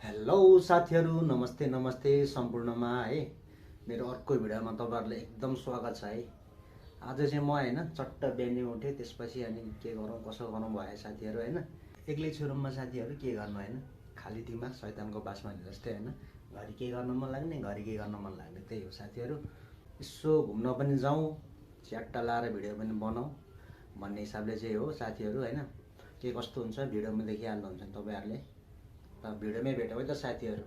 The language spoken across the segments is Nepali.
हेलो साथीहरू, नमस्ते नमस्ते सम्पूर्णमा है। मेरो अर्को भिडियोमा तपाईँहरूलाई एकदम स्वागत छ है। आज चाहिँ म हैन चट्ट बिहानै उठेँ, त्यसपछि अनि के गरौँ कसो गरौँ भयो साथीहरू हैन। एक्लै छु रुममा साथीहरू, के गर्नु हैन, खाली दिमाग शैतानको बासमा जस्तै हैन। घरि के गर्न मन लाग्ने, घरि के गर्न मन लाग्ने, त्यही हो साथीहरू। यसो घुम्न पनि जाउँ, च्याट्टा लाएर भिडियो पनि बनाऊ भन्ने हिसाबले चाहिँ हो साथीहरू हैन। के कस्तो हुन्छ भिडियोमा देखिहाल्नुहुन्छ तपाईँहरूले। भिडियोमै भेटौँ है त साथीहरू।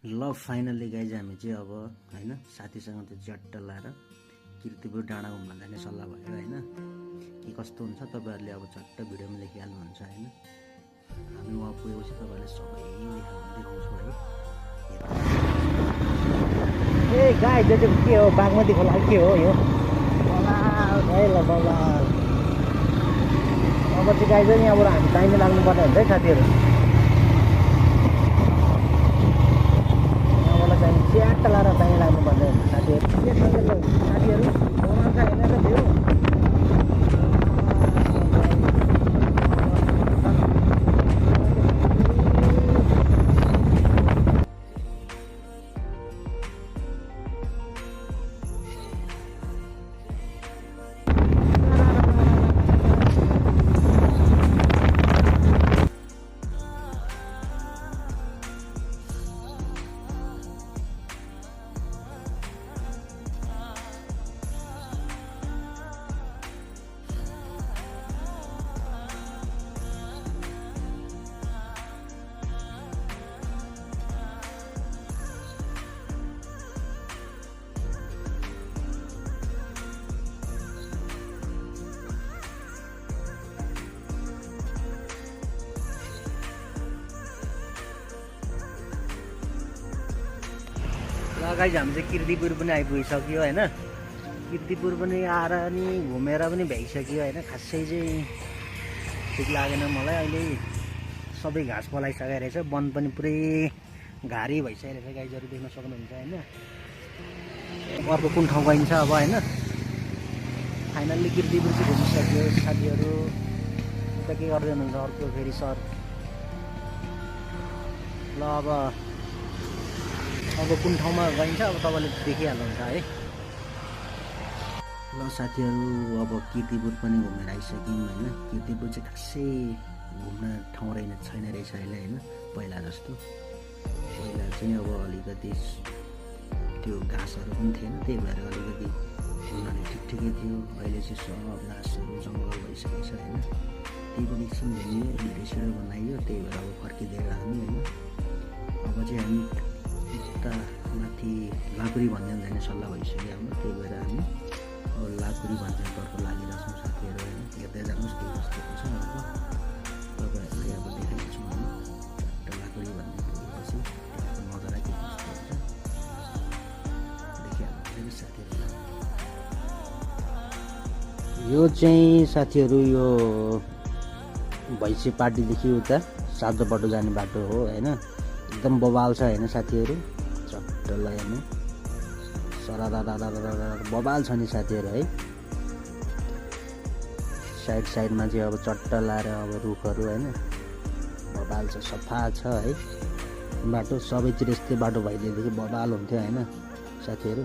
ल फाइनल्ली गाइज हामी चाहिँ अब हैन साथीसँग त्यो च्याट्टा लाएर किर्तिपुर डाँडा घुम्न जाने सल्लाह भयो हैन। के कस्तो हुन्छ तपाईँहरूले अब चट्ट भिडियोमा देखिहाल्नुहुन्छ हैन। हामी वहाँ पुगेपछि तपाईँहरूले सबै देखाउँछु है। ए गाइज यो चाहिँ के हो, बागमती खोला के हो यो? अब चाहिँ गाइज यहाँबाट हामी दाहिने लाग्नुपर्ने हुन्छ है साथीहरू। यहाँबाट चाहिँ च्याट्टा लाएर दाहिने लाग्नुपर्ने हुन्छ साथीहरू। साथीहरू बनाउँछ होइन त त्यो। गाइज हामी चाहिँ किर्तिपुर पनि आइपुगिसक्यो होइन। किर्तिपुर पनि आएर नि घुमेर पनि भ्याइसक्यो होइन। खासै चाहिँ ठिक लागेन मलाई। अहिले सबै घाँस पलाइसकेको रहेछ, वन पनि पुरै घारी भइसकेको रहेछ गाइजहरू, देख्न सक्नुहुन्छ होइन। अर्को कुन ठाउँ गइन्छ अब होइन। फाइनल्ली किर्तिपुर चाहिँ घुमिसक्यो साथीहरू। उता के गर्दै हुनुहुन्छ अर्को फेरि सर? ल अब कुन ठाउँमा गइन्छ अब तपाईँले देखिहाल्नुहुन्छ है। ल साथीहरू अब किर्तिपुर पनि घुमेर आइसक्यौँ होइन। किर्तिपुर चाहिँ खासै घुम्न ठाउँ छैन रहेछ अहिले होइन, पहिला जस्तो। पहिला चाहिँ अब अलिकति त्यो घाँसहरू पनि थिएन, त्यही भएर अलिकति घुम्न ठिकै थियो। अहिले चाहिँ सब घाँसहरू जङ्गल भइसकेको छ होइन। त्यही पनि एकछिन घुम्यो, भिडियो बनाइयो, त्यही भएर अब फर्किँदै हामी होइन। अब चाहिँ हामी उता माथि लाकुरी भन्ने जाने सल्लाह भइसक्यो हाम्रो, त्यही भएर हामी अब लाकुरी भन्ने तर्फ लागिरहेको छौँ साथीहरू होइन। हेर्दै जानुहोस् के कस्तो छ अब तपाईँहरूले अब देखाइदिन्छु होइन। चट्ट लाकुरी भन्ने पुगेपछि त्यहाँको नजारा के कस्तो हुन्छ देखिहाल्नुहुन्छ कि साथीहरू। यो चाहिँ साथीहरू यो भैँसी पार्टीदेखि उता साधोपाटो जाने बाटो हो होइन। एकदम बबाल छ होइन साथीहरू। चट्टलाई हेर्नु सरादा बबाल छ नि साथीहरू है। साइडमा चाहिँ अब चट्टा लाएर अब रुखहरू होइन बबाल छ, सफा छ है बाटो। सबैतिर यस्तै बाटो भइदिएदेखि बबाल हुन्थ्यो होइन साथीहरू।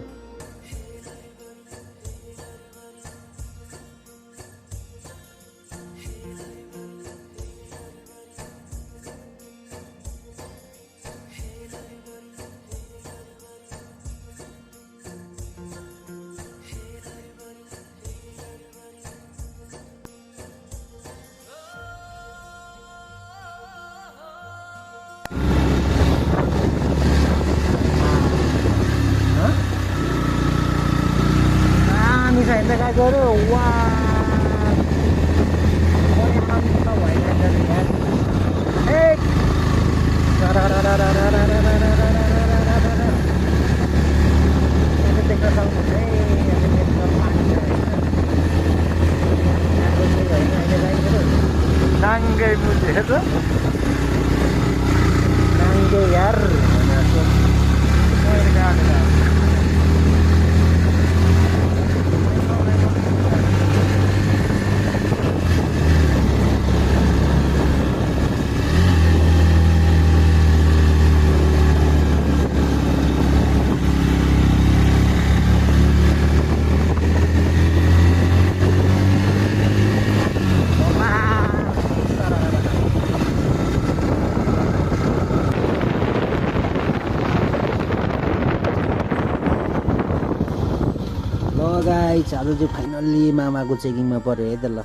गाइस आज चाहिँ फाइनल्ली मामाको चेकिङमा पर्यो है त ल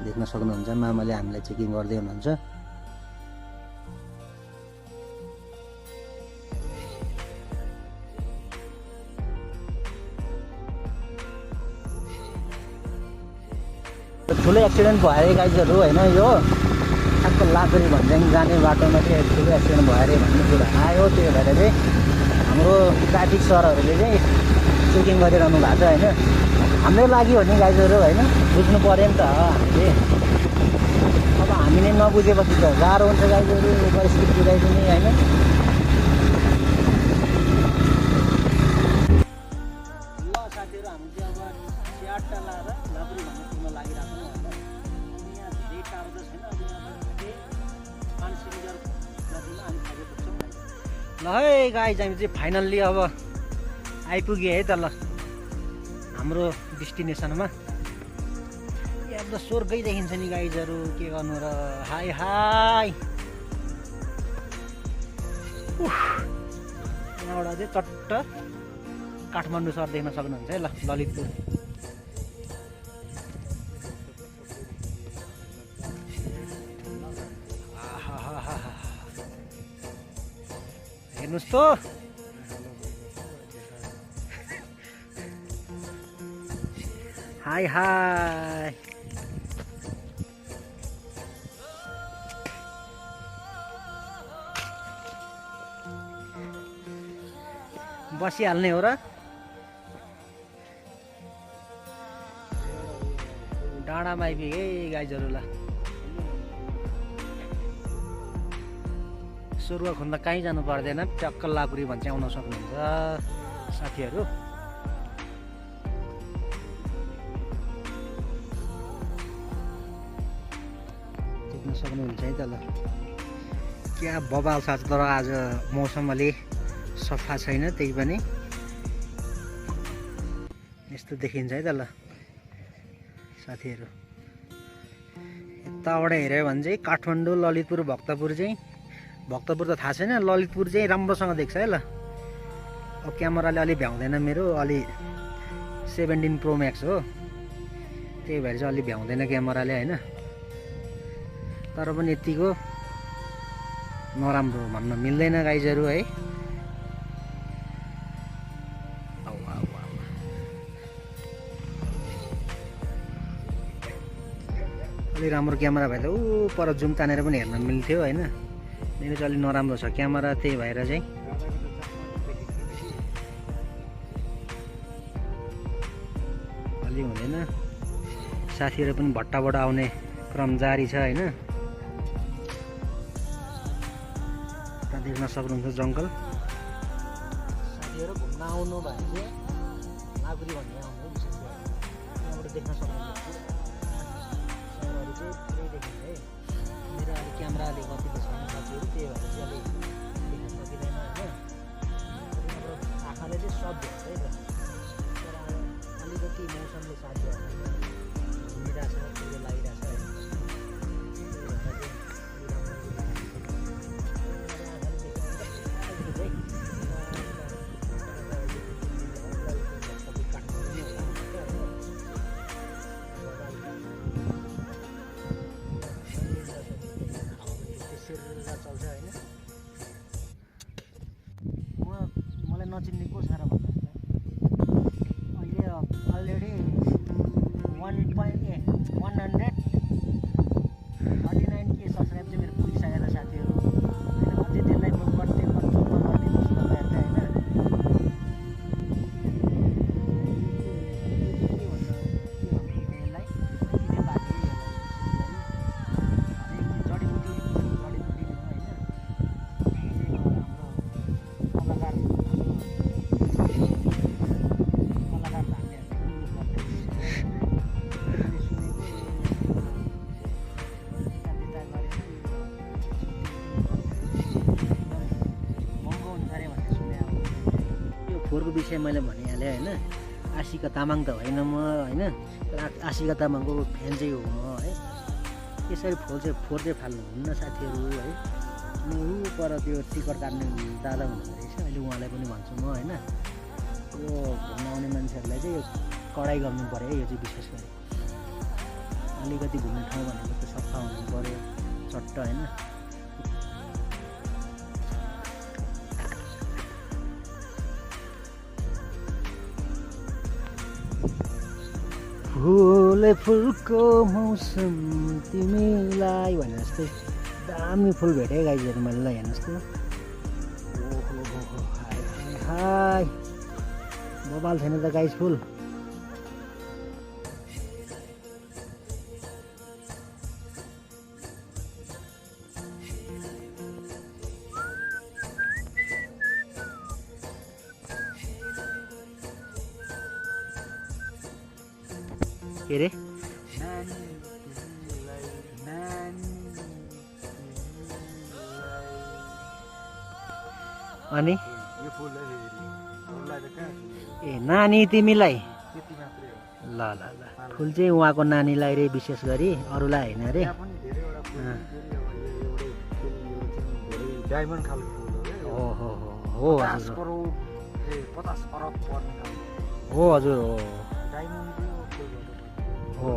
देख्न सक्नुहुन्छ मामाले हामीलाई चेकिङ गर्दै हुनुहुन्छ ठुलो एक्सिडेन्ट भयो अरे गाइजहरू होइन यो ठ्याक्क लाकरी भन्ज्याङ जाने बाटोमा चाहिँ ठुलो एक्सिडेन्ट भयो अरे भन्ने कुरा आयो त्यही भएर चाहिँ हाम्रो ट्राफिक सरहरूले चाहिँ चेकिङ गरिरहनु भएको छ होइन हाम्रै लागि हो नि गाइजहरू होइन बुझ्नु पऱ्यो नि त हामीले अब हामीले नबुझेपछि त गाह्रो हुन्छ गाइजहरू परिस्थिति बुझाइदिने होइन ल साथीहरू हामी चाहिँ अब स्याटटा लाएर लाब्री भन्ने ठाउँमा लागिरहेको यहाँ धेरै टाढो त छैन अब यहाँबाट 500 मिटर जतिमा हामी पुग्छौँ ल है गाइज हामी चाहिँ फाइनल्ली अब आइपुग्यो है त ल हाम्रो डेस्टिनेसनमा यहाँ त स्वर्गै देखिन्छ नि गाइजहरू के गर्नु र हाई हाई यहाँबाट चाहिँ चट्ट काठमाडौँ सहर देख्न सक्नुहुन्छ है ल ललितपुर हेर्नुहोस् त हाई हाई बसिहाल्ने हो र डाँडामा आइपुगे गाइजहरू ल सुरुवा खुन्दा कहीँ जानु पर्दैन टक्क लाकुरी भन्छ आउन सक्नुहुन्छ साथीहरू देख्न सक्नुहुन्छ है त ल क्या बबाल छ तर आज मौसम अलि सफा छैन त्यही पनि यस्तो देखिन्छ है त ल साथीहरू यताबाट हेऱ्यो भने चाहिँ काठमाडौँ ललितपुर भक्तपुर त थाहा छैन ललितपुर चाहिँ राम्रोसँग देख्छ है ल अब क्यामेराले अलि भ्याउँदैन मेरो अलि 17 प्रो म्याक्स हो त्यही भएर चाहिँ अलि भ्याउँदैन क्यामेराले होइन तर पनि यतिको नराम्रो भन्न मिल्दैन गाइजहरू है अलि राम्रो क्यामेरा भए त पर जुम तानेर पनि हेर्न मिल्थ्यो होइन मेरो चाहिँ अलि नराम्रो छ क्यामेरा त्यही भएर चाहिँ अलि हुँदैन साथीहरू पनि भट्टाबाट आउने क्रम जारी छ होइन देख्न सक्नुहुन्छ जङ्गल साथीहरू घुम्न आउनु भयो भने लाकुरी भन्ने आउनु विशेष गरी यहाँबाट देख्न सक्नुहुन्छ सहरहरू चाहिँ पुरै देखिन्छ है मेरो अहिले क्यामेरा अलिक कति त छैन साथीहरू त्यही भएर चाहिँ अलिक देख्न सकिँदैन होइन हाम्रो आँखाले चाहिँ सब देख्छ है त तर अलिकति मौसमले साथीहरूलाई घुमिरहेछ त्यो लागिरहेछ है मलाई नचिन्ने को छ र भन्दा अहिले अलरेडी 139K सब्सक्राइब चाहिँ मेरो पुगिसकेर साथीहरू होइन अझै त्यसलाई म बढ्दै गरिदिनुहोस् तपाईँहरूले होइन फोहोरको विषय मैले भनिहालेँ होइन आशिका तामाङ त होइन म होइन आशिका तामाङको फ्यान चाहिँ हो म है यसरी फोहोर चाहिँ फाल्नुहुन्न साथीहरू है अनि ऊ पर त्यो टिकट काट्ने दादा हुनुहुँदो रहेछ अहिले उहाँलाई पनि भन्छु म होइन यो घुम्न आउने मान्छेहरूलाई चाहिँ कडाइ गर्नु पऱ्यो है यो चाहिँ विशेष गरी अलिकति घुम्ने ठाउँ भनेको त सफा हुनु पऱ्यो चट्ट होइन फुलै फुलको मौसम तिमीलाई भने जस्तै दामी फुल भेटेँ गाइजहरू मैले ल हेर्नुहोस् त ओहो हाई बबाल छैन त गाइज फुल के रे अनि ए नानी तिमीलाई ल ल ल फुल चाहिँ उहाँको नानीलाई रे विशेष गरी अरूलाई होइन रे डायमन्ड खालको फुल हो हजुर हो हजुर हो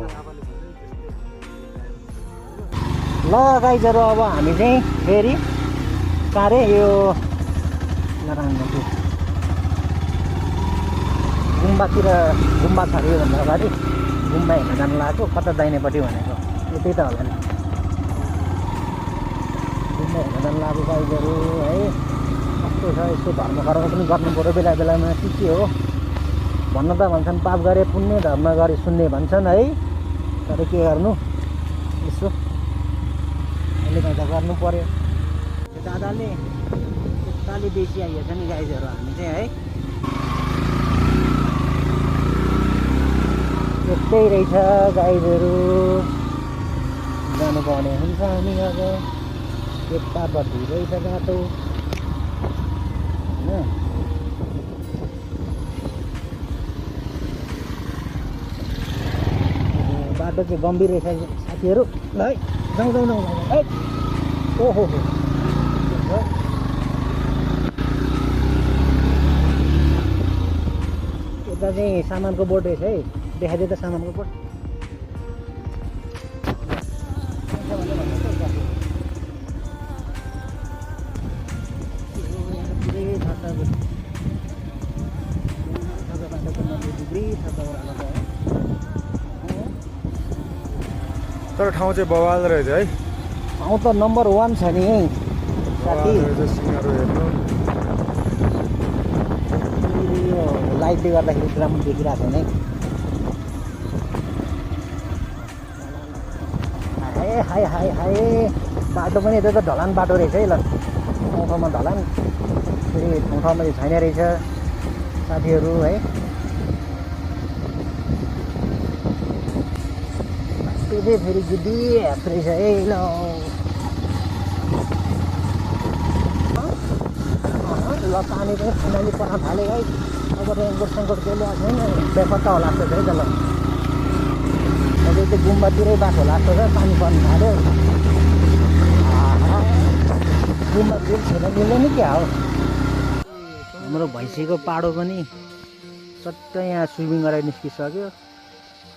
ल गाइजहरू अब हामी चाहिँ फेरि कहाँ रे यो गुम्बातिर गुम्बा छ अरे भन्दा अगाडि गुम्बा हेर्न जानु लागेको कता दाहिनेपट्टि भनेको यतै त होला नि गुम्बा हेर्न जानु लागेको गाइजहरू है कस्तो छ यस्तो धर्म कर्म पनि गर्नु पऱ्यो बेला बेलामा के हो भन्न त भन्छन् पाप गरे पुण्य धर्म गरे सुन्ने भन्छन् है तर के गर्नु यसो अहिले त गर्नु पऱ्यो दादाले यताले बेसी आइएछ नि गाइजहरू हामी चाहिँ है यस्तै रहेछ गाइजहरू जानुपर्ने हुन्छ हामी अब यतापट्टि रहेछ बाटो होइन बाटो चाहिँ गम्भीर रहेछ साथीहरू ल है जाउँ जाउँ जाउँ है ओहो यता चाहिँ सामानको बोट रहेछ है देखाइदियो त सामानको बोट तर ठाउँ चाहिँ बवाल रहेछ है ठाउँ त नम्बर 1 छ नि साथी यो लाइटले गर्दाखेरि राम्रो देखिरहेको छैन है हाई हाई हाई बाटो पनि यता त ढलान बाटो रहेछ है ल ठाउँ ठाउँमा ढलान फेरि ठाउँ ठाउँमा छैन रहेछ साथीहरू है त्यो चाहिँ फेरि गिद्दी ह्याप रहेछ है ल ल पानी पनि फाइनली पर्न थाल्यो है अब रेनकोट सेनकोट केही ल्याएको छैन बेपत्ता होला जस्तो छ है त ल अब त्यो गुम्बातिरै बाटो होला जस्तो छ पानी पर्न थाल्यो गुम्बातिर छैन मिल्दैन क्या हो हाम्रो भैँसीको पाडो पनि चट्ट यहाँ स्विमिङ गरेर निस्किसक्यो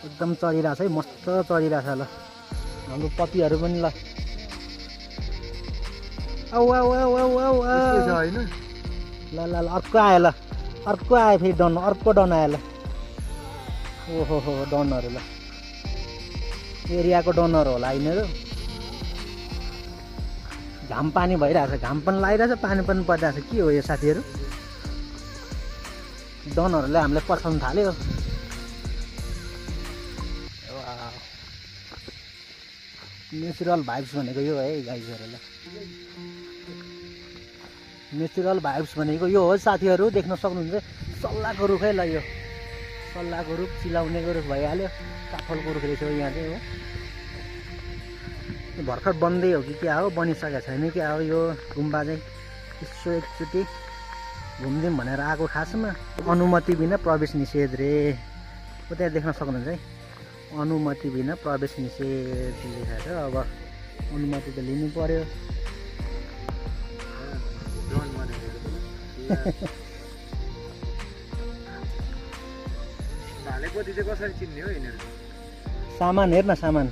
एकदम चलिरहेछ है मस्त चलिरहेछ ल हाम्रो पपीहरू पनि ल औ औ औ औ औ होइन ल ल ल अर्को आयो ल अर्को आयो फेरि डन अर्को डन आयो ल ओहो हो डनहरू ल एरियाको डनर होला यिनीहरू घाम पानी भइरहेछ घाम पनि लागिरहेछ पानी पनि परिरहेछ के हो यो साथीहरू डनहरूले हामीलाई पर्खाउनु थाल्यो नेचुरल भाइब्स भनेको यो है गाइजहरूलाई नेचुरल भाइब्स भनेको यो हो साथीहरू देख्न सक्नुहुन्छ सल्लाहको रुख है ल यो सल्लाहको रुख चिलाउनेको रुख भइहाल्यो काफलको रुख रहेछ यहाँ चाहिँ हो भर्खर बन्दै हो कि क्या हो बनिसकेको छैन क्या हो यो गुम्बा चाहिँ यसो एकचोटि घुम्दिउँ भनेर आएको खासमा अनुमति बिना प्रवेश निषेध रे उता देख्न सक्नुहुन्छ है अनुमति बिना प्रवेश निषेध लेखेको छ अब अनुमति त लिनु पर्यो पोती चाहिँ कसरी चिन्ने हो यिनीहरू? सामान हेर न सामान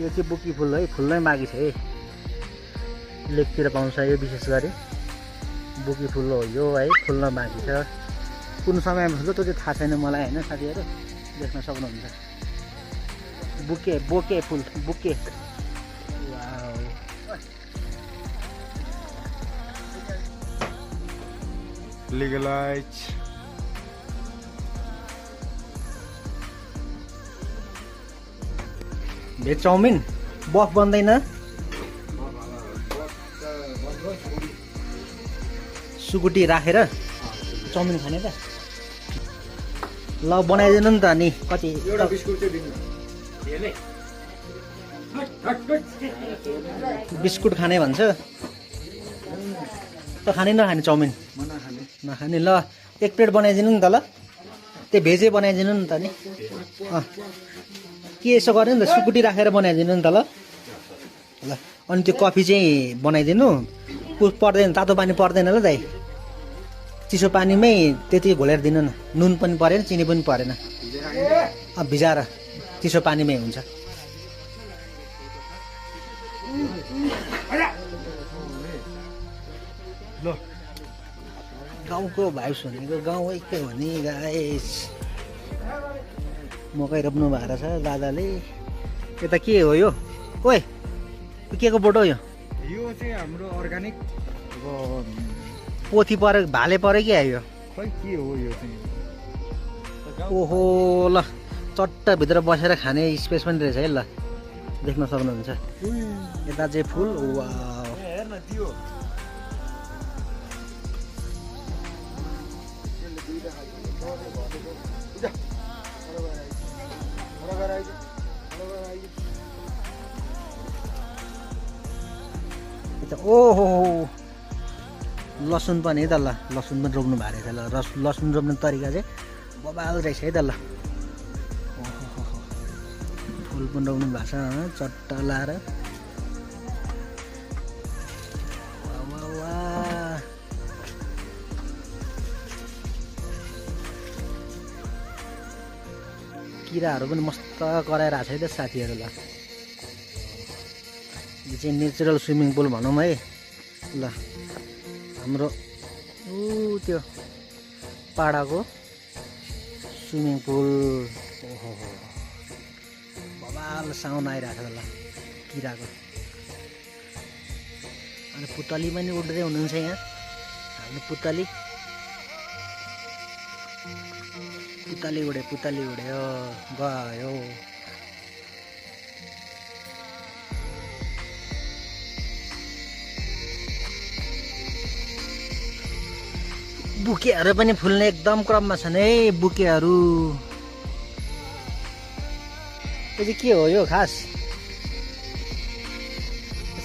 यो चाहिँ बुकी फुल है, फुल नै बाँकी छ है। लेकतिर पाउँछ यो विशेष गरी बुकी फुल हो यो है, फुल्न बाँकी छ। कुन समयमा फुल्छ त्यो चाहिँ थाहा छैन मलाई होइन साथीहरू, देख्न सक्नुहुन्छ। बोके फुल bouquet. Wow legalize veg chowmein buff बन्दैन, सुकुटी राखेर चाउमिन खाने त। ल बनाइदिनु नि त नि कति एउटा बिस्कुट चाहिँ दिनु। बिस्कुट खाने भन्छ त, खाने नखाने चाउमिन? नखाने। ल एक प्लेट बनाइदिनु नि त। ल त्यो भेजै बनाइदिनु नि त नि। के यसो गर्नु नि त, सुकुटी राखेर बनाइदिनु नि त। ल ल अनि त्यो कफी चाहिँ बनाइदिनु। पर्दैन, तातो पानी पर्दैन ल दाइ, चिसो पानीमै त्यति घोलेर दिनु न। नुन पनि परेन, चिनी पनि परेन, भिजाएर चिसो पानीमै हुन्छ। ल गाउँको भाइब्स भनेको गाउँकै हो नि गाइस। मकै रोप्नु भएको छ दादाले। यता के हो यो? ओए के को बोट हो यो? यो चाहिँ हाम्रो अर्गानिक। अब पोथी परे भाले परे कि आयो? खै के हो यो चाहिँ? ओहो ल चट्ट भित्र बसेर खाने स्पेस पनि रहेछ है। ल देख्न सक्नुहुन्छ यता चाहिँ फुल। वाउ हेर न त्यो ओहो लसुन पनि है त। ल लसुन पनि रोप्नु भएको रहेछ। ल लसुन रोप्ने तरिका चाहिँ बबाल रहेछ है त। ल फुल पनि रोप्नु भएको छ चट्ट लाएर। किराहरू पनि मस्त कराइरहेको छ है त साथीहरू। ल यो चाहिँ नेचुरल स्विमिङ पुल भनौँ है। ल हाम्रो त्यो पाडाको स्विमिङ पुल। ओहो बबाल साउन्ड आइरहेको छ। ल किराको अनि पुतली पनि उड्दै हुनुहुन्छ यहाँ। हाम्रो पुतली उड्यो गयो। बुकेहरू पनि फुल्ने एकदम क्रममा छन् है बुकेहरू। यो चाहिँ के हो यो खास?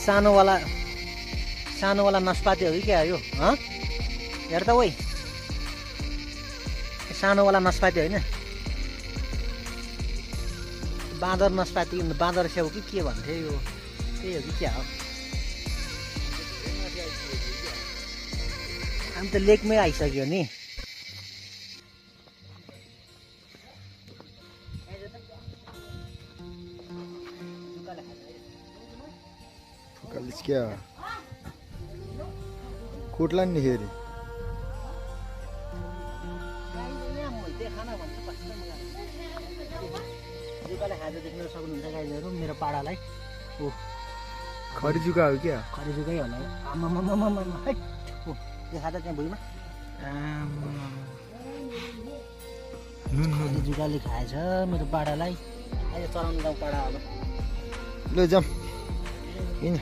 सानोवाला नासपाती हो कि क्या यो? हेर त ओइ, सानोवाला नासपाती होइन, बाँदर नासपाती, बाँदर स्याउ कि के भन्थ्यो यो? त्यही हो कि क्या हो? हामी त लेकमै आइसक्यो नि। क्या कुट्ला नि फेरि? जुकाले खाँदा देख्न सक्नुहुन्छ गाईहरू मेरो पाडालाई। ओ खरिजुका हो क्या? खरिजुकै होला। आमामामामा है त्यो खाँदा त्यहाँ भुइँमा खरिजुकाले खाएछ मेरो पाडालाई। अहिले चराउनु गाउँ पाडा अब। ल जाम किन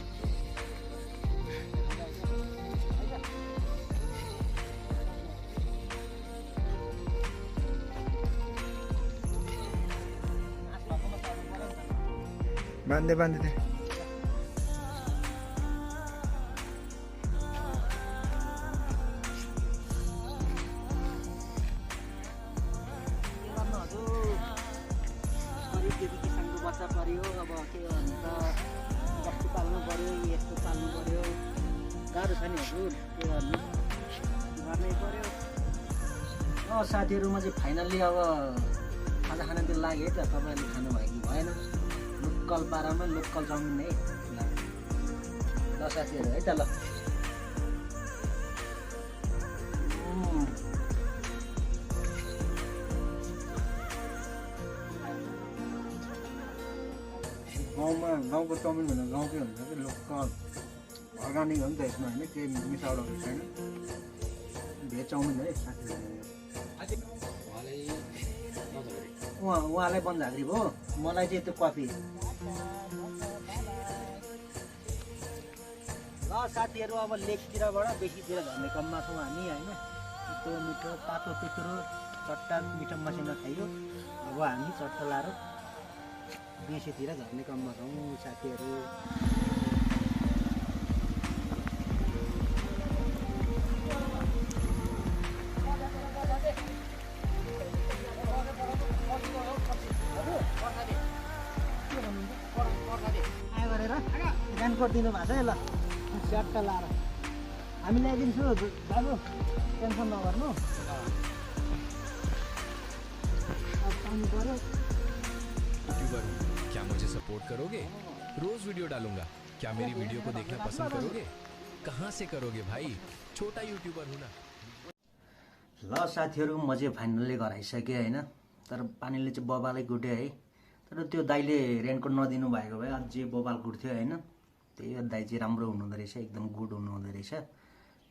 बाँध्दै बाँध्दै बच्चा पर्यो। अब के भन्छ बस्तु पाल्नु पर्यो, यस्तो पाल्नु पर्यो, गाह्रो छ नि हजुर। के गर्नु, गर्नै पर्यो। साथीहरू म चाहिँ फाइनल्ली अब खाजा खानातिर लागेँ है त। तपाईँहरूले खानुभयो कि भएन, लोकल पारामा लोकल चाउमिन है ल साथीहरू है त ल। गाउँमा गाउँको चाउमिन भनेर गाउँकै हुन्छ कि लोकल अर्ग्यानिक हो नि त यसमा होइन, केही मिसावटहरू छैन। भेज चाउमिन है साथीहरू। उहाँलाई बन्दाखेरि भयो, मलाई चाहिँ त्यो कफी। ल साथीहरू अब लेकतिरबाट बेसीतिर झर्ने क्रममा छौँ हामी होइन। मिठो मिठो तातो तुत्रो चट्टा मिठो मसिनो खाइयो। अब हामी चट्टा लाएर बेसीतिर झर्ने क्रममा छौँ साथीहरू। आयो गरेर रेनकोट दिनुभएको छ है ल, च्याट्ट लाएर हामी ल्याइदिन्छु दाजु, टेन्सन नगर्नु। अब पानी पऱ्यो। यूट्यूबर हूँ, क्या मुझे सपोर्ट करोगे? रोज वीडियो डालूंगा, क्या मेरी वीडियो को देखना पसंद करोगे? कहाँ से करोगे भाई, छोटा यूट्यूबर हूँ ना। ल साथीहरू म चाहिँ फाइनल्ली घर आइसकेँ होइन। तर पानीले चाहिँ बबालै कुट्यो है। तर त्यो दाइले रेनकोट नदिनु भएको भए अझै बबाल कुट्थ्यो होइन। त्यही दाइ चाहिँ राम्रो हुनुहुँदो रहेछ, एकदम गुड हुनुहुँदो रहेछ।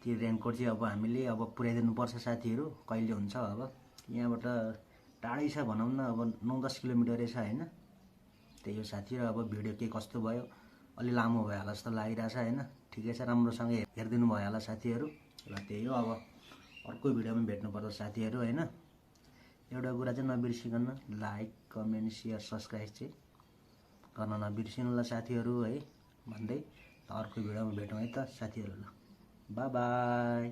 त्यो रेनकोट चाहिँ अब हामीले अब पुर्याइदिनुपर्छ साथीहरू, कहिले हुन्छ अब। यहाँबाट टाढै छ भनौँ न, अब 9-10 किलोमिटर रहेछ होइन। त्यही हो साथीहरू। अब भिडियो के कस्तो भयो, अलि लामो भयो होला जस्तो लागिरहेछ होइन। ठिकै छ, राम्रोसँग हेरिदिनु भयो होला साथीहरू। ल त्यही हो, अब अर्को भिडियोमा भेट्नुपर्छ साथीहरू होइन। एउटा कुरा चाहिँ नबिर्सिकन लाइक कमेन्ट सेयर सब्सक्राइब चाहिँ गर्न नबिर्सिनु ल साथीहरू है भन्दै अर्को भिडियोमा भेटौँ है त साथीहरू। ल बाई बाई।